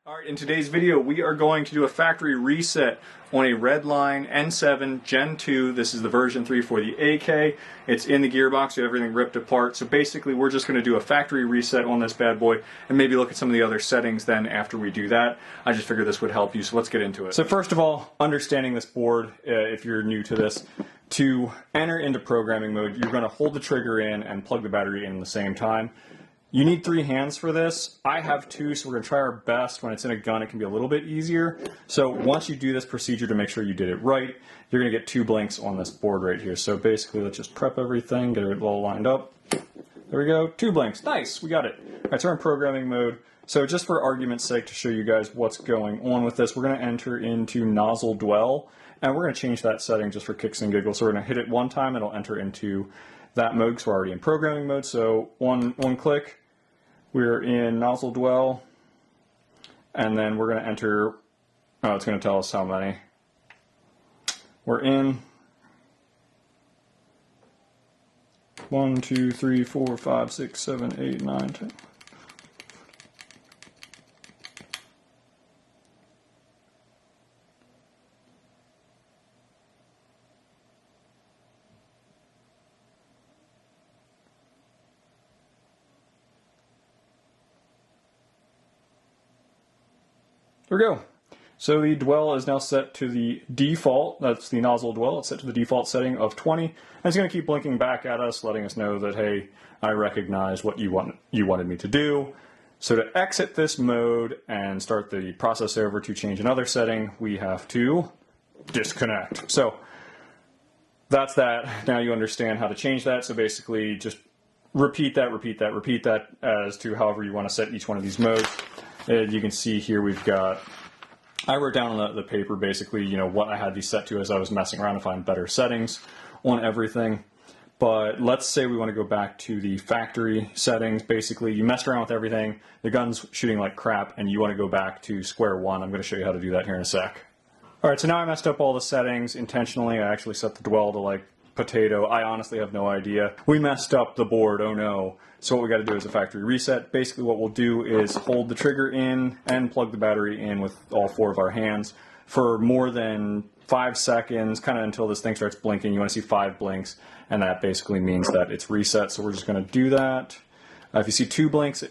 Alright, in today's video we are going to do a factory reset on a Redline N7 Gen 2. This is the version 3 for the AK. It's in the gearbox, so everything ripped apart. So basically we're just going to do a factory reset on this bad boy and maybe look at some of the other settings then after we do that. I just figured this would help you, so let's get into it. So first of all, understanding this board, if you're new to this, to enter into programming mode, you're going to hold the trigger in and plug the battery in at the same time. You need 3 hands for this. I have 2, so we're going to try our best. When it's in a gun, it can be a little bit easier. So once you do this procedure to make sure you did it right, you're going to get 2 blinks on this board right here. So basically, let's just prep everything, get it all lined up. There we go, 2 blinks. Nice, we got it. All right, so we're in programming mode. So just for argument's sake, to show you guys what's going on with this, we're going to enter into nozzle dwell, and we're going to change that setting just for kicks and giggles. So we're going to hit it one time, it'll enter into that mode because we're already in programming mode. So one click. We're in nozzle dwell, and then we're going to enter, oh, it's going to tell us how many. We're in 1, 2, 3, 4, 5, 6, 7, 8, 9, 10. There we go. So the dwell is now set to the default, that's the nozzle dwell, it's set to the default setting of 20, and it's going to keep blinking back at us, letting us know that, hey, I recognize what you wanted me to do. So to exit this mode and start the process over to change another setting, we have to disconnect. So that's that. Now you understand how to change that, so basically just repeat that as to however you want to set each one of these modes. You can see here we've got, I wrote down on the paper basically, what I had these set to as I was messing around to find better settings on everything. But let's say we want to go back to the factory settings. Basically, you messed around with everything, the gun's shooting like crap, and you want to go back to square one. I'm going to show you how to do that here in a sec. Alright, so now I messed up all the settings intentionally. I actually set the dwell to like potato. I honestly have no idea. We messed up the board, oh no. So what we got to do is a factory reset. Basically what we'll do is hold the trigger in and plug the battery in with all 4 of our hands for more than 5 seconds, kind of until this thing starts blinking. You want to see 5 blinks, and that basically means that it's reset. So we're just going to do that. If you see 2 blinks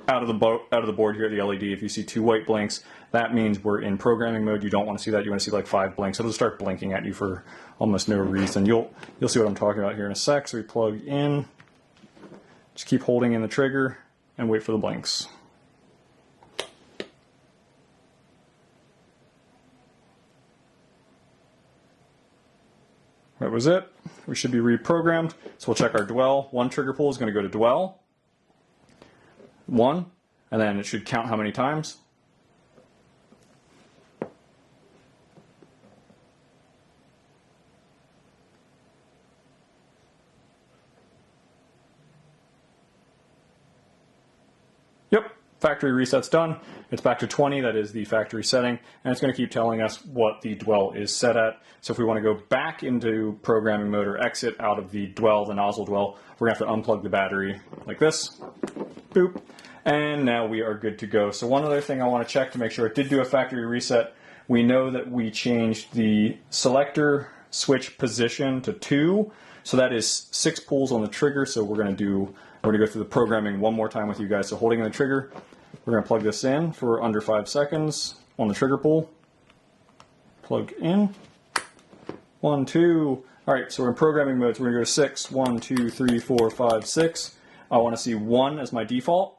out of the board here at the LED, if you see 2 white blinks, that means we're in programming mode. You don't want to see that. You want to see like 5 blinks. It'll start blinking at you for almost no reason. You'll see what I'm talking about here in a sec. So we plug in. Just keep holding in the trigger and wait for the blinks. That was it. We should be reprogrammed. So we'll check our dwell. 1 trigger pull is going to go to dwell. 1, and then it should count how many times. Yep, factory reset's done. It's back to 20, that is the factory setting, and it's going to keep telling us what the dwell is set at. So if we want to go back into programming mode or exit out of the dwell, the nozzle dwell, we're going to have to unplug the battery like this. Boop. And now we are good to go. So one other thing I want to check to make sure it did do a factory reset. We know that we changed the selector switch position to 2. So that is 6 pulls on the trigger. So we're going to go through the programming one more time with you guys. So holding the trigger, we're going to plug this in for under 5 seconds on the trigger pull. Plug in. 1, 2. All right, so we're in programming mode. So we're going to go to 6. 1, 2, 3, 4, 5, 6. I want to see 1 as my default.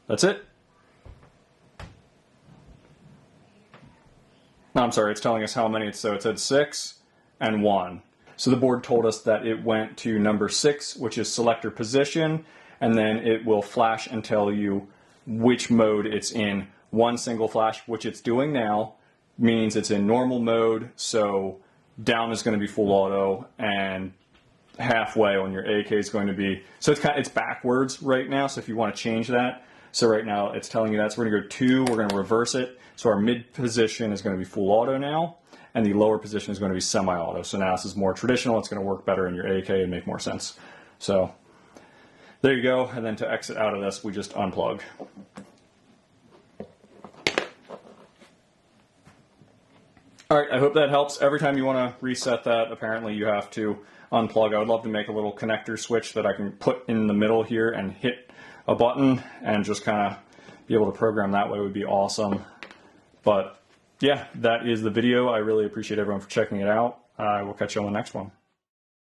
That's it. No, I'm sorry, it's telling us how many. So it said 6 and 1. So the board told us that it went to number 6, which is selector position, and then it will flash and tell you which mode it's in. 1 single flash, which it's doing now, means it's in normal mode, so down is going to be full auto, and halfway on your AK is going to be, so it's backwards right now, so if you want to change that, so right now it's telling you that, so we're going to go 2, we're going to reverse it, so our mid position is going to be full auto now, and the lower position is going to be semi-auto. So now this is more traditional, it's going to work better in your AK and make more sense. So there you go, and then to exit out of this, we just unplug. All right, I hope that helps. Every time you want to reset that, apparently you have to unplug. I would love to make a little connector switch that I can put in the middle here and hit a button and just kind of be able to program that way would be awesome. But yeah, that is the video. I really appreciate everyone for checking it out. I will catch you on the next one.